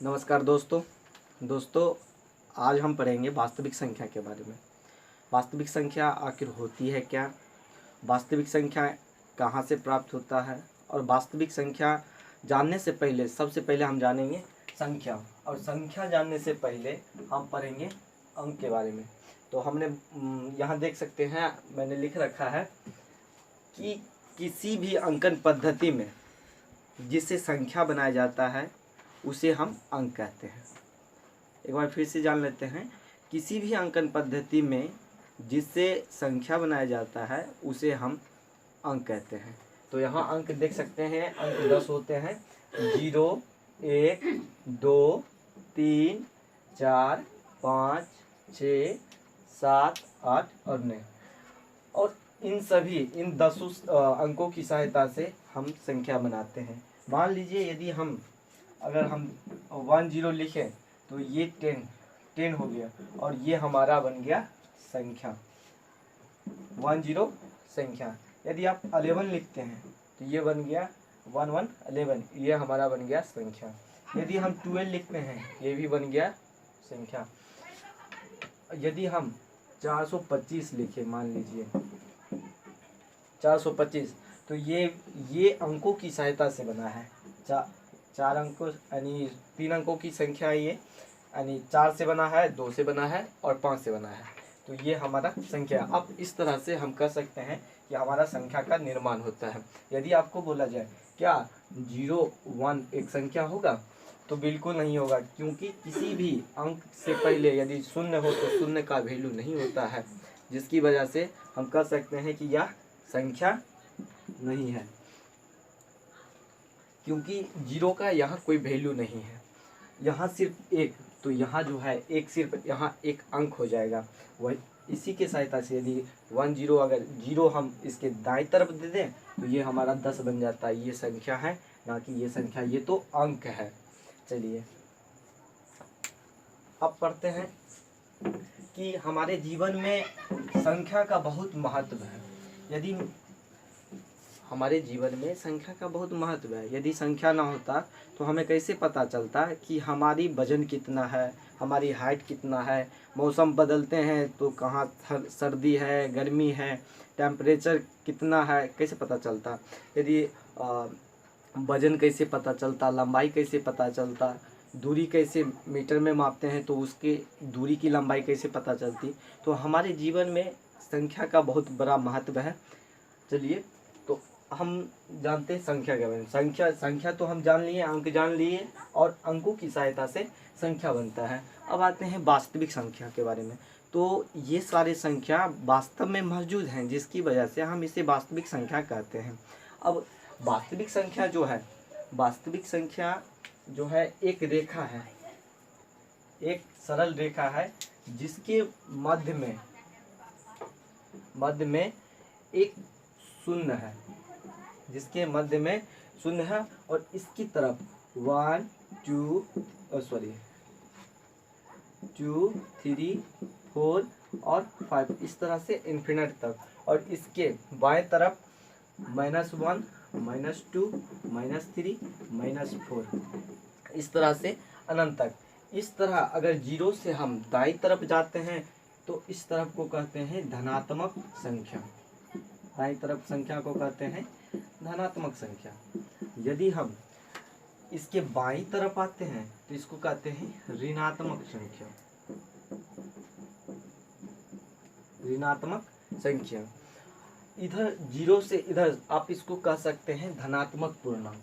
नमस्कार दोस्तों आज हम पढ़ेंगे वास्तविक संख्या के बारे में। वास्तविक संख्या आखिर होती है क्या, वास्तविक संख्या कहाँ से प्राप्त होता है, और वास्तविक संख्या जानने से पहले सबसे पहले हम जानेंगे संख्या, और संख्या जानने से पहले हम पढ़ेंगे अंक के बारे में। तो हमने यहाँ देख सकते हैं, मैंने लिख रखा है कि किसी भी अंकन पद्धति में जिससे संख्या बनाया जाता है उसे हम अंक कहते हैं। एक बार फिर से जान लेते हैं, किसी भी अंकन पद्धति में जिससे संख्या बनाया जाता है उसे हम अंक कहते हैं। तो यहाँ अंक देख सकते हैं, अंक 10 होते हैं। 0, 1, 2, 3, 4, 5, 6, 7, 8 और 9। और इन 10 अंकों की सहायता से हम संख्या बनाते हैं। मान लीजिए यदि अगर हम 10 लिखें तो ये 10 हो गया, और ये हमारा बन गया संख्या 10 संख्या। यदि आप 11 लिखते हैं तो ये बन गया 11, ये हमारा बन गया संख्या। यदि हम 12 लिखते हैं ये भी बन गया संख्या। यदि हम 425 लिखें, मान लीजिए 425, तो ये अंकों की सहायता से बना है। 4 अंकों यानी 3 अंकों की संख्या है, ये यानी 4 से बना है, 2 से बना है और 5 से बना है। तो ये हमारा संख्या। अब इस तरह से हम कह सकते हैं कि हमारा संख्या का निर्माण होता है। यदि आपको बोला जाए क्या 0, 1 एक संख्या होगा, तो बिल्कुल नहीं होगा, क्योंकि किसी भी अंक से पहले यदि शून्य हो तो शून्य का वैल्यू नहीं होता है, जिसकी वजह से हम कह सकते हैं कि यह संख्या नहीं है, क्योंकि 0 का यहाँ कोई वैल्यू नहीं है। यहाँ सिर्फ 1, तो यहाँ जो है एक सिर्फ यहाँ एक अंक हो जाएगा। वही इसी के सहायता से यदि 10 अगर 0 हम इसके दाएं तरफ दे दें तो ये हमारा 10 बन जाता है। ये संख्या है, ना कि ये संख्या, ये तो अंक है। चलिए अब पढ़ते हैं कि हमारे जीवन में संख्या का बहुत महत्व है। यदि हमारे जीवन में संख्या का बहुत महत्व है, यदि संख्या ना होता तो हमें कैसे पता चलता कि हमारी वजन कितना है, हमारी हाइट कितना है, मौसम बदलते हैं तो कहाँ सर्दी है, गर्मी है, टेम्परेचर कितना है, कैसे पता चलता। यदि वजन कैसे पता चलता, लंबाई कैसे पता चलता, दूरी कैसे मीटर में मापते हैं तो उसके दूरी की लंबाई कैसे पता चलती। तो हमारे जीवन में संख्या का बहुत बड़ा महत्व है। चलिए तो हम जानते हैं संख्या के बारे में। संख्या तो हम जान लिए, अंक जान लिए, और अंकों की सहायता से संख्या बनता है। अब आते हैं वास्तविक संख्या के बारे में। तो ये सारे संख्या वास्तव में मौजूद हैं, जिसकी वजह से हम इसे वास्तविक संख्या कहते हैं। अब वास्तविक संख्या जो है एक रेखा है, एक सरल रेखा है, जिसके मध्य में एक शून्य है, जिसके मध्य में शून्य है, और इसकी तरफ 1, 2, 3, 4 और 5 इस तरह से इन्फिनिट तक, और इसके बाएं तरफ -1, -2, -3, -4 इस तरह से अनंत तक। इस तरह अगर 0 से हम दाईं तरफ जाते हैं तो इस तरफ को कहते हैं धनात्मक संख्या। दाईं तरफ संख्या को कहते हैं धनात्मक संख्या। यदि हम इसके बाईं तरफ आते हैं तो इसको कहते हैं ऋणात्मक संख्या। ऋणात्मक संख्या। इधर 0 से इधर आप इसको कह सकते हैं धनात्मक पूर्णांक।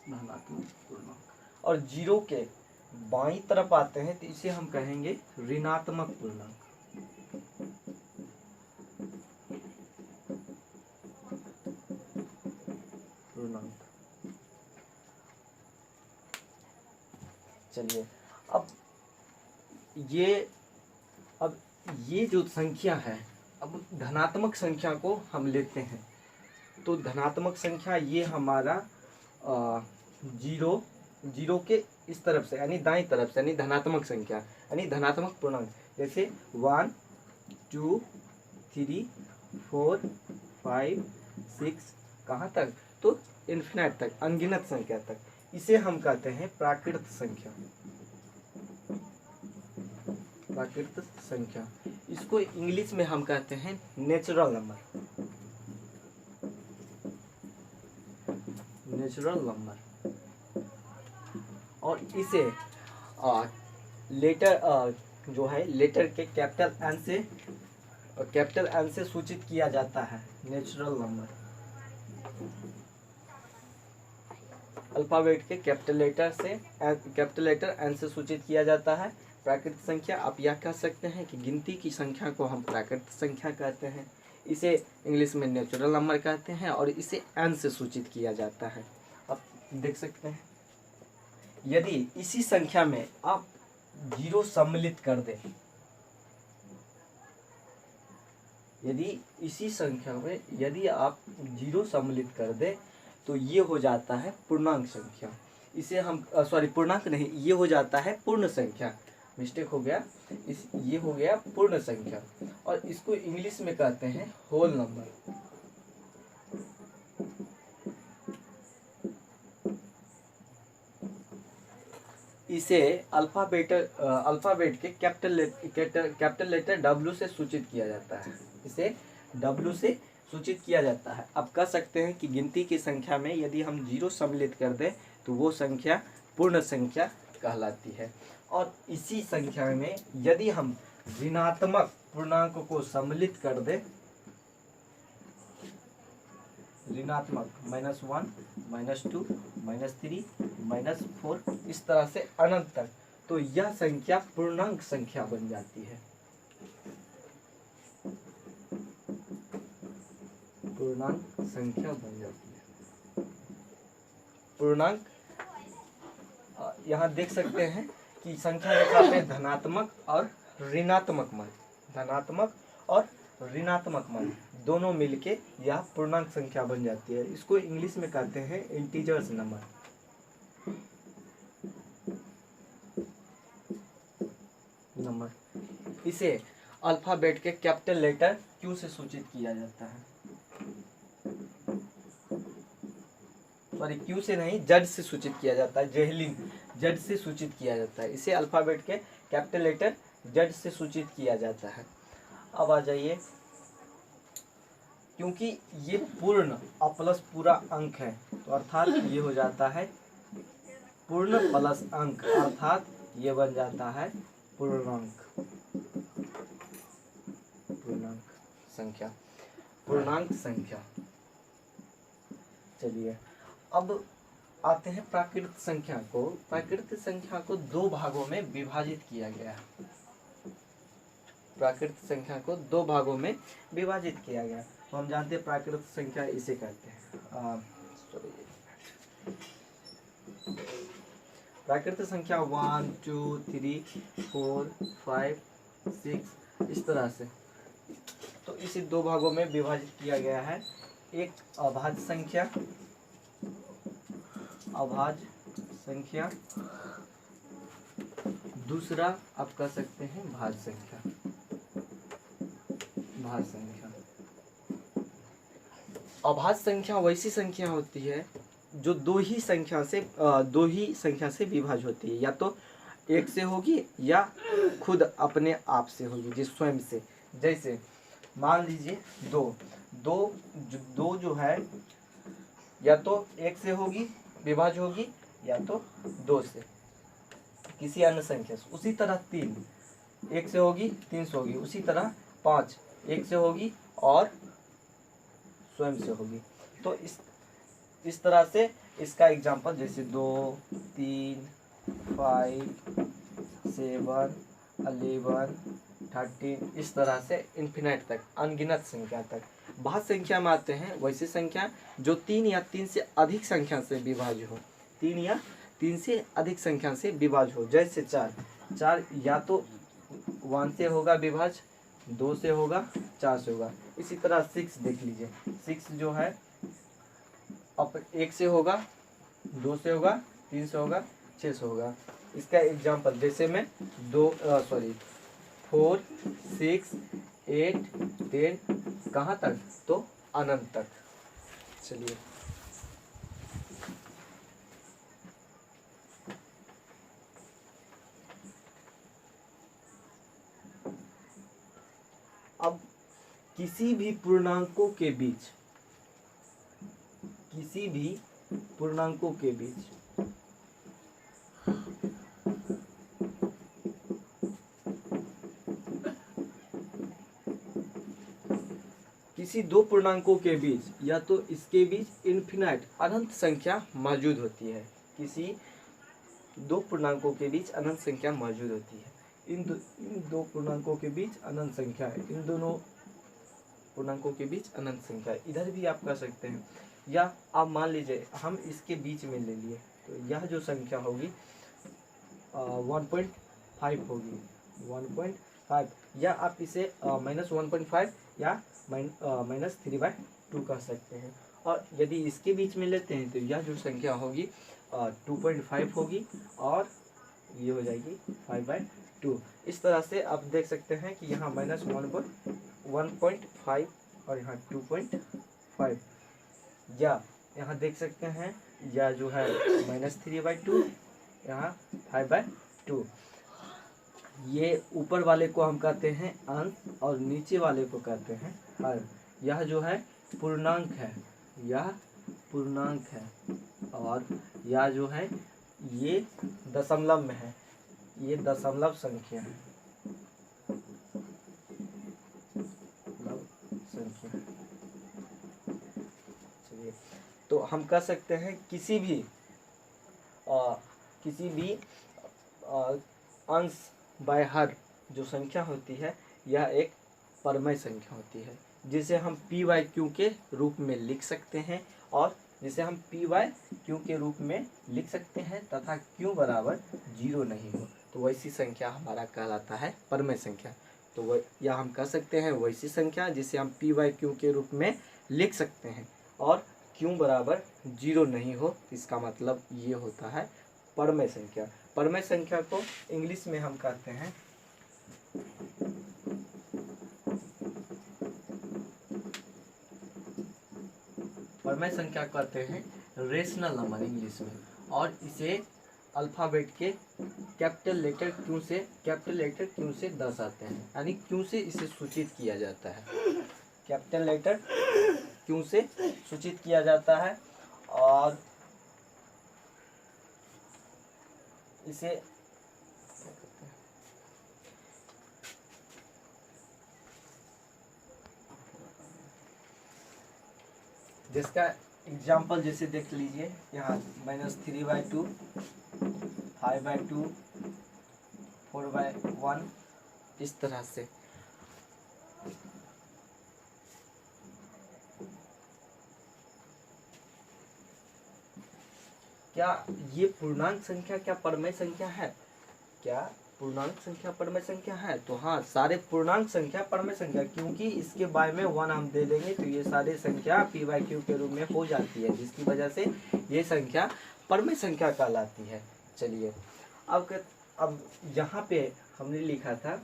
धनात्मक पूर्णांक। और 0 के बाईं तरफ आते हैं तो इसे हम कहेंगे ऋणात्मक पूर्णांक। चलिए अब ये जो संख्या है, अब धनात्मक संख्या को हम लेते हैं। तो धनात्मक संख्या ये हमारा 0 के इस तरफ से यानी दाईं तरफ से, यानी धनात्मक संख्या यानी धनात्मक पूर्णांक, जैसे 1, 2, 3, 4, 5, 6 कहाँ तक, तो इन्फिनाइट तक, अनगिनत संख्या तक, इसे हम कहते हैं प्राकृत संख्या। प्राकृत संख्या, इसको इंग्लिश में हम कहते हैं नेचुरल नंबर। Natural number. और इसे लेटर जो है लेटर के कैपिटल एन से सूचित किया जाता है नेचुरल नंबर। अल्फाबेट के कैपिटल लेटर एन से सूचित किया जाता है प्राकृत संख्या। आप यह कह सकते हैं कि गिनती की संख्या को हम प्राकृत संख्या कहते हैं, इसे इंग्लिश में नेचुरल नंबर कहते हैं और इसे एन से सूचित किया जाता है। आप देख सकते हैं यदि इसी संख्या में आप जीरो सम्मिलित कर दें, यदि इसी संख्या में यदि आप जीरो सम्मिलित कर दें तो ये हो जाता है पूर्णांक संख्या। इसे हम पूर्णांक नहीं, ये हो जाता है पूर्ण संख्या। मिस्टेक हो गया, ये हो गया पूर्ण संख्या और इसको इंग्लिश में कहते हैं होल नंबर। इसे अल्फाबेट के कैपिटल लेटर W से सूचित किया जाता है। इसे W से सूचित किया जाता है। आप कह सकते हैं कि गिनती की संख्या में यदि हम जीरो सम्मिलित कर दें तो वो संख्या पूर्ण संख्या कहलाती है। और इसी संख्या में यदि हम ऋणात्मक पूर्णांक को सम्मिलित कर दें, ऋणात्मक -1, -2, -3, -4 इस तरह से अनंत तक, तो यह संख्या पूर्णांक संख्या बन जाती है। पूर्णांक संख्या बन जाती है। पूर्णांक यहाँ देख सकते हैं कि संख्या रेखा में धनात्मक और ऋणात्मक मान, धनात्मक और ऋणात्मक मान दोनों मिलके यह पूर्णांक संख्या बन जाती है। इसको इंग्लिश में कहते हैं इंटीजर्स नंबर। इसे अल्फाबेट के कैपिटल लेटर Q से सूचित किया जाता है। Q से नहीं, Z से सूचित किया जाता है। जेहलिन Z से सूचित किया जाता है। इसे अल्फाबेट के कैपिटल लेटर Z से सूचित किया जाता है। अब आ जाइए, क्योंकि ये पूर्ण प्लस पूरा अंक है तो अर्थात ये हो जाता है पूर्ण प्लस अंक, अर्थात ये बन जाता है पूर्णांक। पूर्णांक संख्या, पूर्णांक संख्या। चलिए अब आते हैं प्राकृत संख्या को। प्राकृत संख्या को दो भागों में विभाजित किया गया है। प्राकृत संख्या को दो भागों में विभाजित किया गया। तो हम जानते हैं प्राकृत संख्या इसे कहते हैं। प्राकृत संख्या 1, 2, 3, 4, 5, 6 इस तरह से। तो इसे दो भागों में विभाजित किया गया है। एक अभाज्य संख्या, अभाज्य संख्या, दूसरा आप कह सकते हैं भाज्य संख्या। भाज्य संख्या, अभाज्य संख्या वैसी संख्या होती है जो दो ही संख्या से विभाज्य होती है, या तो एक से होगी या खुद अपने आप से होगी, जिस स्वयं से। जैसे मान लीजिए दो जो है या तो एक से होगी, विभाज्य होगी, या तो दो से किसी अन्य संख्या से। उसी तरह 3 एक से होगी, 3 से होगी। उसी तरह 5 एक से होगी और स्वयं से होगी। तो इस तरह से इसका एग्जाम्पल जैसे 2, 3, 5, 7, 11, 13 इस तरह से इन्फिनाइट तक, अनगिनत संख्या तक। भाज्य संख्या में आते हैं वैसी संख्या जो 3 या 3 से अधिक संख्या से विभाज्य हो। 3 या 3 से अधिक संख्या से विभाज्य हो। जैसे 4 या तो 1 से होगा विभाज्य, 2 से होगा, 4 से होगा। इसी तरह 6 देख लीजिए, 6 जो है अब 1 से होगा, 2 से होगा, 3 से होगा, 6 से होगा। इसका एग्जाम्पल जैसे मैं 4, 6, 8, 10 कहाँ तक, तो अनंत तक। चलिए किसी भी पूर्णांकों के बीच, किसी भी पूर्णांकों के बीच किसी दो पूर्णांकों के बीच या तो इसके बीच इन्फिनाइट अनंत संख्या मौजूद होती है। किसी दो पूर्णांकों के बीच अनंत संख्या मौजूद होती है। इन दो पूर्णांकों के बीच अनंत संख्या है। इन दोनों पूर्णांकों के बीच अनंत संख्या है। इधर भी आप कर सकते हैं, या आप मान लीजिए हम इसके बीच में ले लिए, तो यह जो संख्या होगी 1.5 होगी, 1.5, या आप इसे -1.5 या -3/2 कह सकते हैं। और यदि इसके बीच में लेते हैं तो यह जो संख्या होगी 2.5 होगी, और ये हो जाएगी 5/2। इस तरह से आप देख सकते हैं कि यहाँ -1.5 और यहाँ 2.5, या यहाँ देख सकते हैं या जो है -3/2, यहाँ 5/2। ये ऊपर वाले को हम कहते हैं अंश और नीचे वाले को कहते हैं हर। यह जो है पूर्णांक है, यह पूर्णांक है, और यह जो है ये दशमलव में है, ये दशमलव संख्या है, संख्या। चलिए, तो हम कह सकते हैं किसी भी अंश बाय हर जो संख्या होती है यह एक परमेय संख्या होती है, जिसे हम p/q के रूप में लिख सकते हैं, और जिसे हम p/q के रूप में लिख सकते हैं तथा q बराबर 0 नहीं हो, तो वैसी संख्या हमारा कहलाता है परमेय संख्या। तो वह या हम कह सकते हैं वैसी संख्या जिसे हम p/q के रूप में लिख सकते हैं और q बराबर 0 नहीं हो, इसका मतलब ये होता है परमेय संख्या। परमेय संख्या को इंग्लिश में हम कहते हैं परमेय संख्या कहते हैं रेशनल नंबर इंग्लिश में, और इसे अल्फ़ाबेट के कैपिटल लेटर क्यू से दर्शाते हैं, यानी क्यू से इसे सूचित किया जाता है, कैपिटल लेटर क्यू से सूचित किया जाता है, और इसे जिसका एग्जाम्पल जैसे देख लीजिए, यहाँ -3/2, 5/2, 4/1, इस तरह से। क्या ये पूर्णांक संख्या क्या परमेय संख्या है? क्या पूर्णांक संख्या परमेय संख्या है? तो हाँ, सारे पूर्णांक संख्या परमेय संख्या, क्योंकि इसके बाय में 1 हम दे देंगे तो ये सारे संख्या p/q के रूप में हो जाती है, जिसकी वजह से ये संख्या परमेय संख्या कहलाती है। चलिए, अब यहाँ पे हमने लिखा था,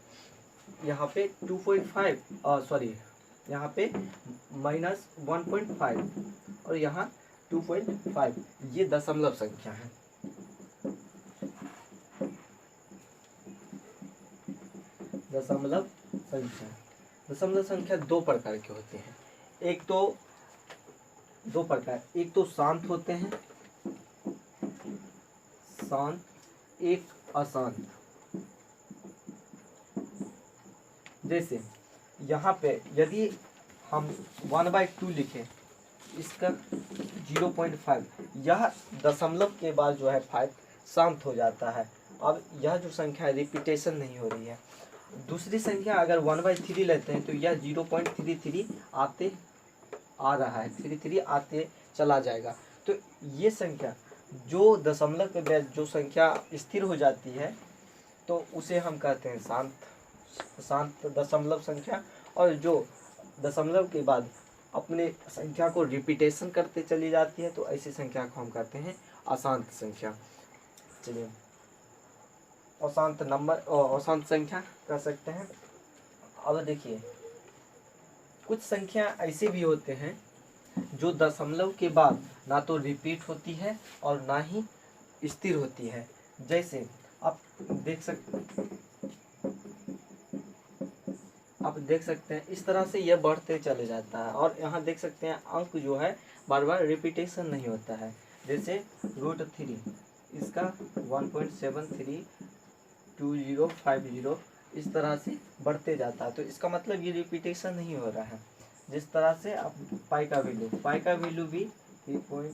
यहाँ पे 2.5 सॉरी, यहाँ पे -1.5 और यहाँ 2.5, ये दशमलव संख्या है। दशमलव संख्या दो प्रकार के होते हैं। एक तो दो प्रकार, एक तो शांत होते हैं, शांत, एक अशांत। जैसे यहाँ पे यदि हम 1/2 लिखें, इसका 0.5, यह दशमलव के बाद जो है 5 शांत हो जाता है। अब यह जो संख्या है रिपीटेशन नहीं हो रही है। दूसरी संख्या अगर 1/3 लेते हैं तो यह 0.33 आ रहा है, 33 आते चला जाएगा। तो ये संख्या जो दशमलव के बाद जो संख्या स्थिर हो जाती है तो उसे हम कहते हैं शांत दशमलव संख्या, और जो दशमलव के बाद अपने संख्या को रिपीटेशन करते चली जाती है तो ऐसी संख्या को हम कहते हैं अशांत संख्या। चलिए, अशांत नंबर और अशांत संख्या कह सकते हैं। अब देखिए, कुछ संख्या ऐसे भी होते हैं जो दशमलव के बाद ना तो रिपीट होती है और ना ही स्थिर होती है। जैसे आप देख सकते आप देख सकते हैं इस तरह से यह बढ़ते चले जाता है। और यहाँ देख सकते हैं अंक जो है बार बार रिपीटेशन नहीं होता है। जैसे √3 इसका 1.732050 इस तरह से बढ़ते जाता है। तो इसका मतलब ये रिपीटेशन नहीं हो रहा है। जिस तरह से आप पाई का वैल्यू भी 3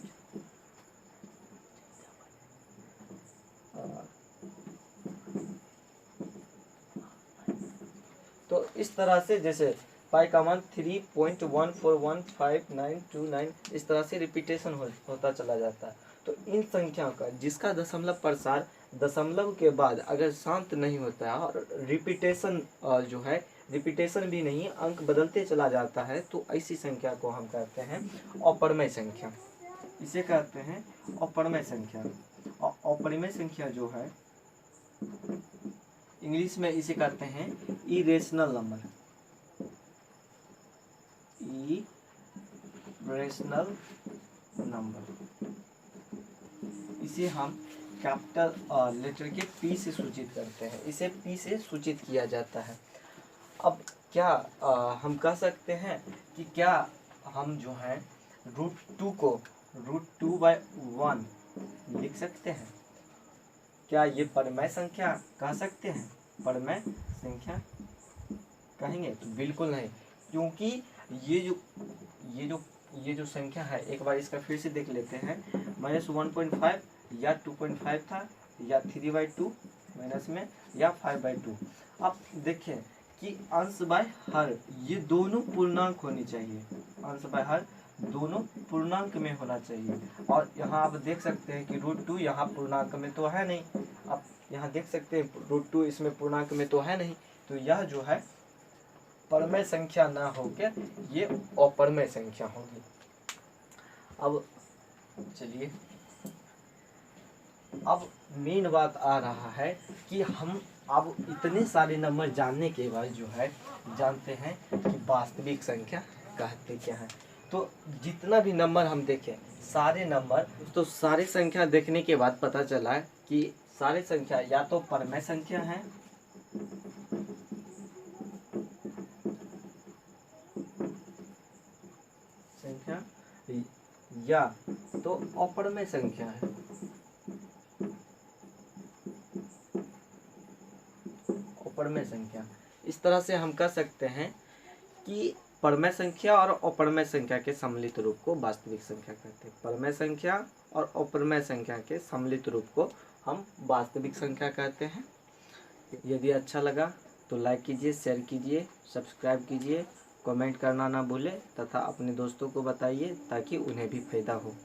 तो इस तरह से जैसे पाई का मान 3.14152929 इस तरह से रिपीटेशन होता चला जाता है। तो इन संख्याओं का जिसका दशमलव प्रसार दशमलव के बाद अगर शांत नहीं होता है और रिपीटेशन जो है रिपीटेशन भी नहीं, अंक बदलते चला जाता है, तो ऐसी संख्या को हम कहते हैं अपरिमेय संख्या। इसे कहते हैं अपरिमेय संख्या। और अपरिमेय संख्या जो है इंग्लिश में इसे कहते हैं इरेशनल नंबर। इरेशनल नंबर इसे हम कैपिटल लेटर के पी से सूचित करते हैं। इसे पी से सूचित किया जाता है। अब क्या हम कह सकते हैं कि क्या हम जो है √2 को √2/1 लिख सकते हैं? क्या ये परिमेय संख्या कह सकते हैं? परिमेय संख्या कहेंगे? तो बिल्कुल नहीं, क्योंकि ये जो संख्या है, एक बार इसका फिर से देख लेते हैं। -1.5 या 2.5 था, या 3/2 माइनस में, या 5/2। अब देखें कि अंश बाय हर ये दोनों पूर्णांक होनी चाहिए। अंश बाय हर दोनों पूर्णांक में होना चाहिए। और यहाँ आप देख सकते हैं कि √2 यहाँ पूर्णांक में तो है नहीं। आप यहाँ देख सकते हैं √2 इसमें पूर्णांक में तो है नहीं। तो यह जो है परिमेय संख्या ना होकर ये अपरिमेय संख्या होगी। अब चलिए, अब मेन बात आ रहा है कि हम अब इतने सारे नंबर जानने के बाद जो है जानते हैं कि वास्तविक संख्या कहते क्या है। तो जितना भी नंबर हम देखें, सारे नंबर, तो सारे संख्या देखने के बाद पता चला कि सारे संख्या या तो परिमेय संख्या है या तो अपरिमेय संख्या है। अपरिमेय संख्या, इस तरह से हम कह सकते हैं कि परिमेय संख्या और अपरिमेय संख्या के सम्मिलित रूप को वास्तविक संख्या कहते हैं। परिमेय संख्या और अपरिमेय संख्या के सम्मिलित रूप को हम वास्तविक संख्या कहते हैं। यदि अच्छा लगा तो लाइक कीजिए, शेयर कीजिए, सब्सक्राइब कीजिए, कमेंट करना ना भूलें तथा अपने दोस्तों को बताइए ताकि उन्हें भी फायदा हो।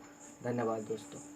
धन्यवाद दोस्तों।